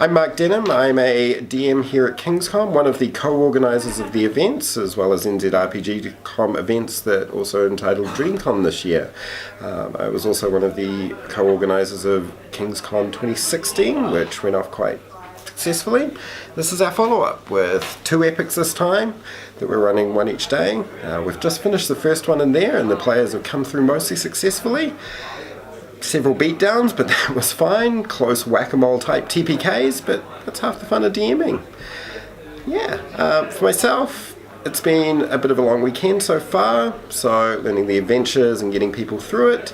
I'm Mark Denholm. I'm a DM here at Kingscon, one of the co-organisers of the events, as well as NZRPG.com events that also entitled DreamCon this year. I was also one of the co-organisers of Kingscon 2016, which went off quite successfully. This is our follow-up with 2 epics this time that we're running one each day. We've just finished the first one in there and the players have come through mostly successfully. Several beatdowns, but that was fine. Close whack-a-mole type TPKs, but that's half the fun of DMing. For myself, it's been a bit of a long weekend so far, so learning the adventures and getting people through it.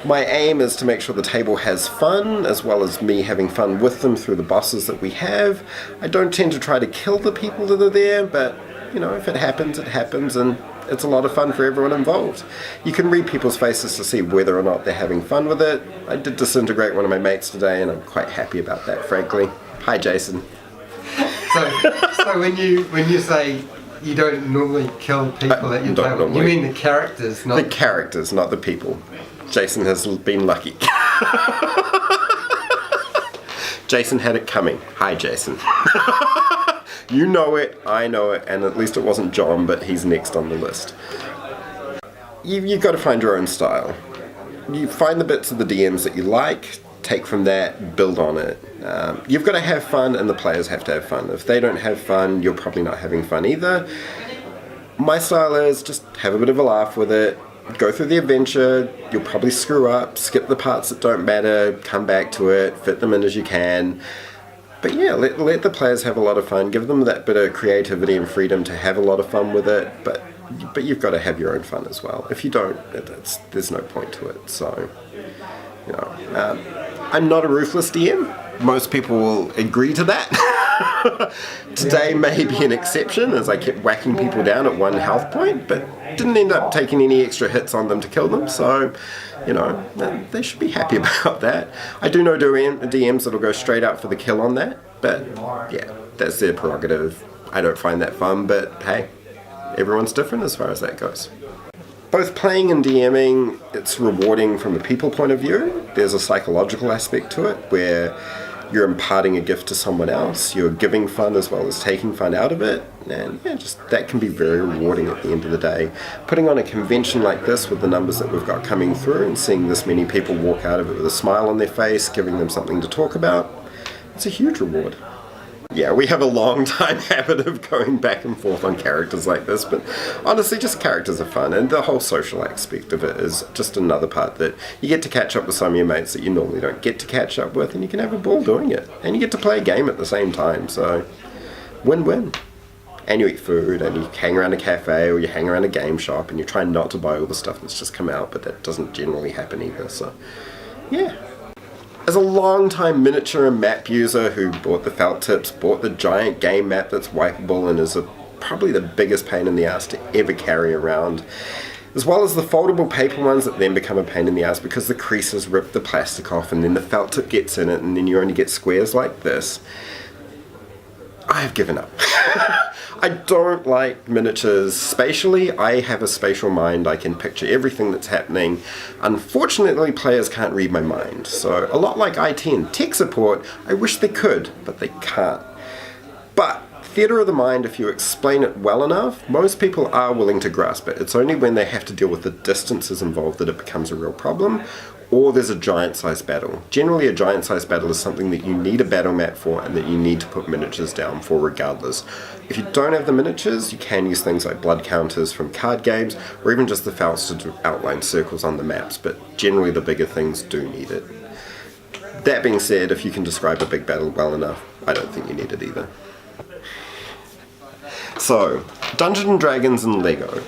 My aim is to make sure the table has fun, as well as me having fun with them through the bosses that we have. I don't tend to try to kill the people that are there, but, you know, if it happens, and it's a lot of fun for everyone involved. You can read people's faces to see whether or not they're having fun with it. I did disintegrate one of my mates today, and I'm quite happy about that, frankly. Hi, Jason. So when you say you don't normally kill people at your table, you mean the characters, not... The characters, not the people. Jason has been lucky. Jason had it coming. Hi, Jason. You know it, I know it, and at least it wasn't John, but he's next on the list. You've got to find your own style. You find the bits of the DMs that you like, take from that, build on it. You've got to have fun, and the players have to have fun. If they don't have fun, you're probably not having fun either. My style is just have a bit of a laugh with it, go through the adventure, you'll probably screw up, skip the parts that don't matter, come back to it, fit them in as you can. But yeah, let the players have a lot of fun, give them that bit of creativity and freedom to have a lot of fun with it, but you've got to have your own fun as well. If you don't, there's no point to it. So, you know, I'm not a roofless DM. Most people will agree to that. Today may be an exception, as I kept whacking people down at 1 health point, but didn't end up taking any extra hits on them to kill them, so, you know, they should be happy about that. I do know DMs that'll go straight up for the kill on that, but yeah, that's their prerogative. I don't find that fun, but hey, everyone's different as far as that goes. Both playing and DMing, it's rewarding from a people point of view. There's a psychological aspect to it where you're imparting a gift to someone else, you're giving fun as well as taking fun out of it, and yeah, just that can be very rewarding at the end of the day. Putting on a convention like this with the numbers that we've got coming through and seeing this many people walk out of it with a smile on their face, giving them something to talk about, it's a huge reward. Yeah, we have a long time habit of going back and forth on characters like this, but honestly, just characters are fun, and the whole social aspect of it is just another part that you get to catch up with some of your mates that you normally don't get to catch up with, and you can have a ball doing it, and you get to play a game at the same time, so win-win. And you eat food, and you hang around a cafe, or you hang around a game shop, and you try not to buy all the stuff that's just come out, but that doesn't generally happen either, so yeah. As a long-time miniature and map user who bought the felt tips, bought the giant game map that's wipeable and is probably the biggest pain in the ass to ever carry around, as well as the foldable paper ones that then become a pain in the ass because the creases rip the plastic off and then the felt tip gets in it and then you only get squares like this, I have given up. I don't like miniatures spatially. I have a spatial mind. I can picture everything that's happening. Unfortunately, players can't read my mind. So a lot like IT and tech support, I wish they could, but they can't. But theatre of the mind, if you explain it well enough, most people are willing to grasp it. It's only when they have to deal with the distances involved that it becomes a real problem, or there's a giant-sized battle. Generally, a giant-sized battle is something that you need a battle map for and that you need to put miniatures down for regardless. If you don't have the miniatures, you can use things like blood counters from card games, or even just the felts to outline circles on the maps, but generally the bigger things do need it. That being said, if you can describe a big battle well enough, I don't think you need it either. So, Dungeons & Dragons and Lego.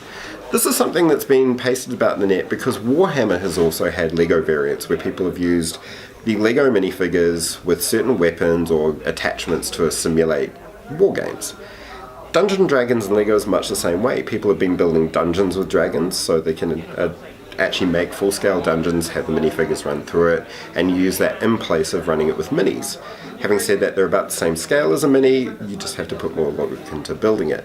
This is something that's been pasted about in the net because Warhammer has also had Lego variants where people have used the Lego minifigures with certain weapons or attachments to simulate war games. Dungeons & Dragons and Lego is much the same way. People have been building dungeons with dragons so they can actually make full-scale dungeons, have the minifigures run through it, and use that in place of running it with minis. Having said that, they're about the same scale as a mini, you just have to put more work into building it.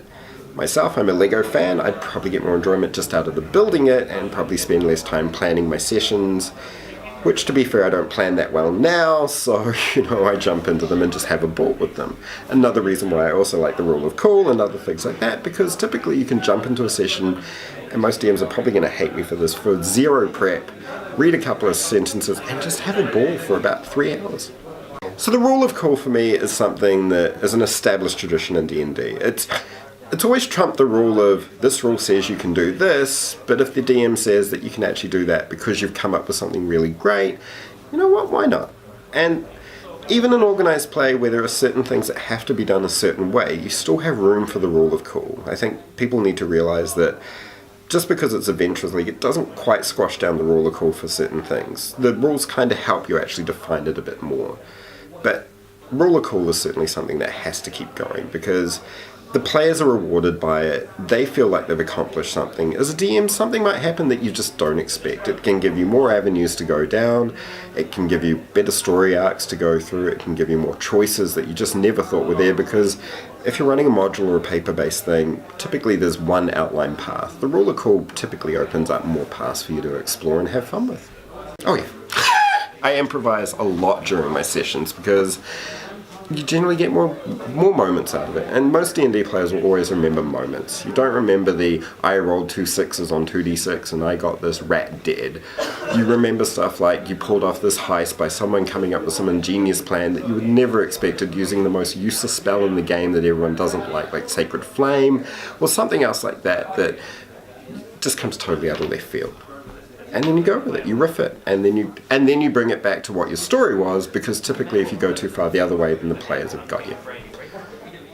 Myself, I'm a Lego fan. I'd probably get more enjoyment just out of the building it and probably spend less time planning my sessions. which to be fair I don't plan that well now, so I jump into them and just have a ball with them. Another reason why I also like the rule of cool and other things like that, because typically you can jump into a session, and most DMs are probably going to hate me for this, for zero prep, read a couple of sentences and just have a ball for about 3 hours. So the rule of cool for me is something that is an established tradition in D&D. It's always trumped the rule of, this rule says you can do this, but if the DM says that you can actually do that because you've come up with something really great, you know what, why not? And even in organised play where there are certain things that have to be done a certain way, you still have room for the rule of cool. I think people need to realise that just because it's Adventurers League, it doesn't quite squash down the rule of cool for certain things. The rules kind of help you actually define it a bit more. But rule of cool is certainly something that has to keep going, because the players are rewarded by it. They feel like they've accomplished something. As a DM, something might happen that you just don't expect. It can give you more avenues to go down. It can give you better story arcs to go through. It can give you more choices that you just never thought were there, because if you're running a module or a paper-based thing, typically there's one outline path. The rule of cool typically opens up more paths for you to explore and have fun with. Oh yeah. I improvise a lot during my sessions because you generally get more moments out of it, and most D&D players will always remember moments. You don't remember the I rolled 2 6s on 2d6 and I got this rat dead. You remember stuff like you pulled off this heist by someone coming up with some ingenious plan that you would never expected, using the most useless spell in the game that everyone doesn't like Sacred Flame, or something else like that that just comes totally out of left field. And then you go with it, you riff it, and then you bring it back to what your story was, because typically if you go too far the other way, then the players have got you.